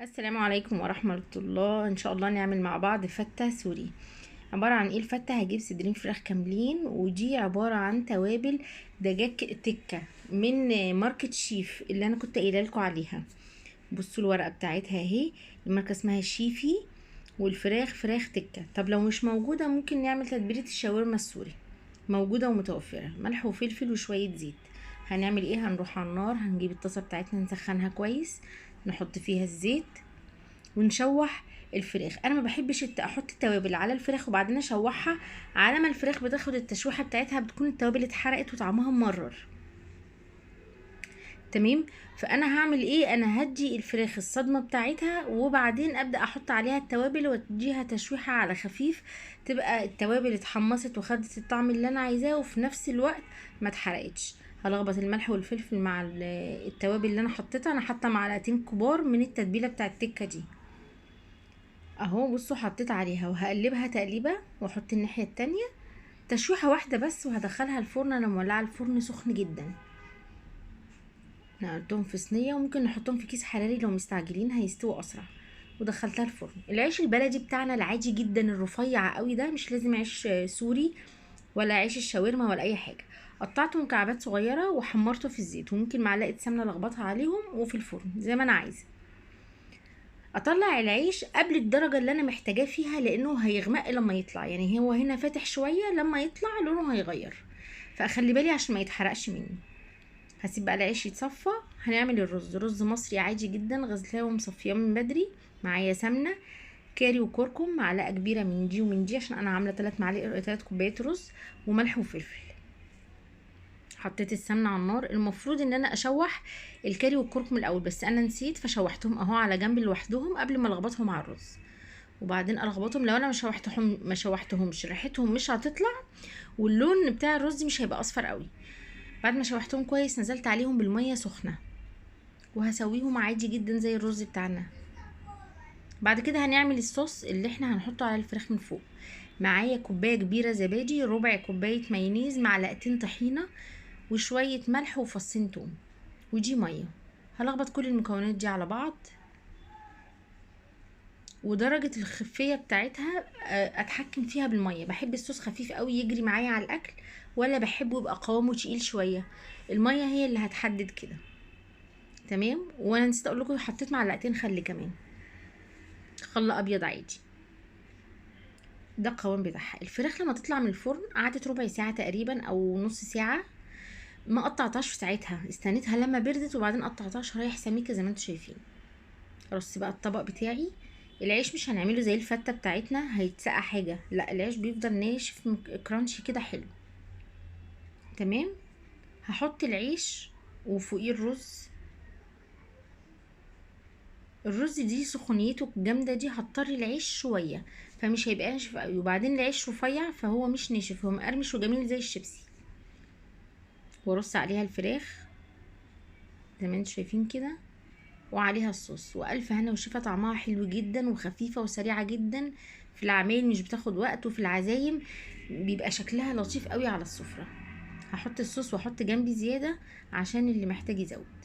السلام عليكم ورحمة الله. ان شاء الله نعمل مع بعض فتة سوري. عبارة عن ايه الفتة؟ هجيب صدرين فراخ كاملين، ودي عبارة عن توابل دجاج تكة من ماركة شيف اللي انا كنت قايله لكم عليها. بصوا الورقة بتاعتها اهي، الماركة اسمها شيفي، والفراخ فراخ تكة. طب لو مش موجودة ممكن نعمل تتبيلة الشاورما السوري، موجودة ومتوفرة، ملح وفلفل وشوية زيت. هنعمل ايه؟ هنروح على النار، هنجيب الطاسة بتاعتنا نسخنها كويس، نحط فيها الزيت ونشوح الفراخ. انا ما بحبش احط التوابل على الفراخ وبعدين اشوحها، على ما الفراخ بتاخد التشويحه بتاعتها بتكون التوابل اتحرقت وطعمها مرر. تمام. فانا هعمل ايه؟ انا هدي الفراخ الصدمه بتاعتها وبعدين ابدا احط عليها التوابل واديها تشويحه على خفيف، تبقى التوابل اتحمصت وخدت الطعم اللي انا عايزاه وفي نفس الوقت ما اتحرقتش. هلخبط الملح والفلفل مع التوابل اللي انا حطيتها. انا حاطه معلقتين كبار من التتبيله بتاعت التكه دي اهو. بصوا حطيت عليها وهقلبها تقليبه واحط الناحيه التانية تشويحه واحده بس، وهدخلها الفرن. انا مولعه الفرن سخن جدا. نقلتهم في صينيه وممكن نحطهم في كيس حراري لو مستعجلين هيستووا اسرع. ودخلتها الفرن. العيش البلدي بتاعنا العادي جدا الرفيع قوي ده، مش لازم عيش سوري ولا عيش الشاورما ولا اي حاجه. قطعته مكعبات صغيره وحمرته في الزيت، وممكن معلقه سمنه لخبطها عليهم وفي الفرن زي ما انا عايزه. اطلع العيش قبل الدرجه اللي انا محتاجاه فيها لانه هيغمق لما يطلع، يعني هو هنا فاتح شويه، لما يطلع لونه هيغير، فاخلي بالي عشان ما يتحرقش مني. هسيب بقى العيش يتصفى. هنعمل الرز، رز مصري عادي جدا، غسلاه ومصفياه من بدري. معايا سمنه، كاري وكركم، معلقه كبيره من دي ومن دي عشان انا عامله 3 كوبايات رز، وملح وفلفل. حطيت السمنه على النار. المفروض ان انا اشوح الكاري والكركم الاول، بس انا نسيت فشوحتهم اهو على جنب لوحدهم قبل ما الخبطهم على الرز. وبعدين الخبطهم. لو انا ما شوحتهمش ريحتهم مش هتطلع، واللون بتاع الرز مش هيبقى اصفر قوي. بعد ما شوحتهم كويس نزلت عليهم بالميه سخنه، وهسويهم عادي جدا زي الرز بتاعنا. بعد كده هنعمل الصوص اللي احنا هنحطه على الفراخ من فوق. معايا كوبايه كبيره زبادي، ربع كوبايه مايونيز، معلقتين طحينه، وشويه ملح وفصين توم، ودي ميه. هلخبط كل المكونات دي على بعض، ودرجة الخفية بتاعتها اتحكم فيها بالمية. بحب الصوص خفيف قوي يجري معايا على الاكل، ولا بحبه يبقى قوامه تقيل شوية. المية هي اللي هتحدد كده. تمام. وانا نسيت اقول لكم حطيت معلقتين خل كمان، خل ابيض عادي. ده القوام بتاعها. الفراخ لما تطلع من الفرن قعدت ربع ساعة تقريبا او نص ساعة، ما قطعتهاش في ساعتها، استنيتها لما بردت وبعدين قطعتها شرايح سميكة زي ما انتم شايفين. رص بقى الطبق بتاعي. العيش مش هنعمله زي الفتة بتاعتنا هيتسقى حاجة، لا العيش بيفضل ناشف كرانشي كده حلو. تمام. هحط العيش وفوقيه الرز. الرز دي سخونيته الجامدة دي هتطري العيش شوية، فمش هيبقى ناشف قوي. وبعدين العيش رفيع فهو مش ناشف، هو مقرمش وجميل زي الشيبسي. وارص عليها الفراخ زي ما انتم شايفين كده، وعليها الصوص. والف هنا وشفا، طعمها حلو جدا وخفيفه وسريعه جدا في العمايل، مش بتاخد وقت، وفي العزايم بيبقى شكلها لطيف قوي على السفره. هحط الصوص واحط جنبي زياده عشان اللي محتاج يزود.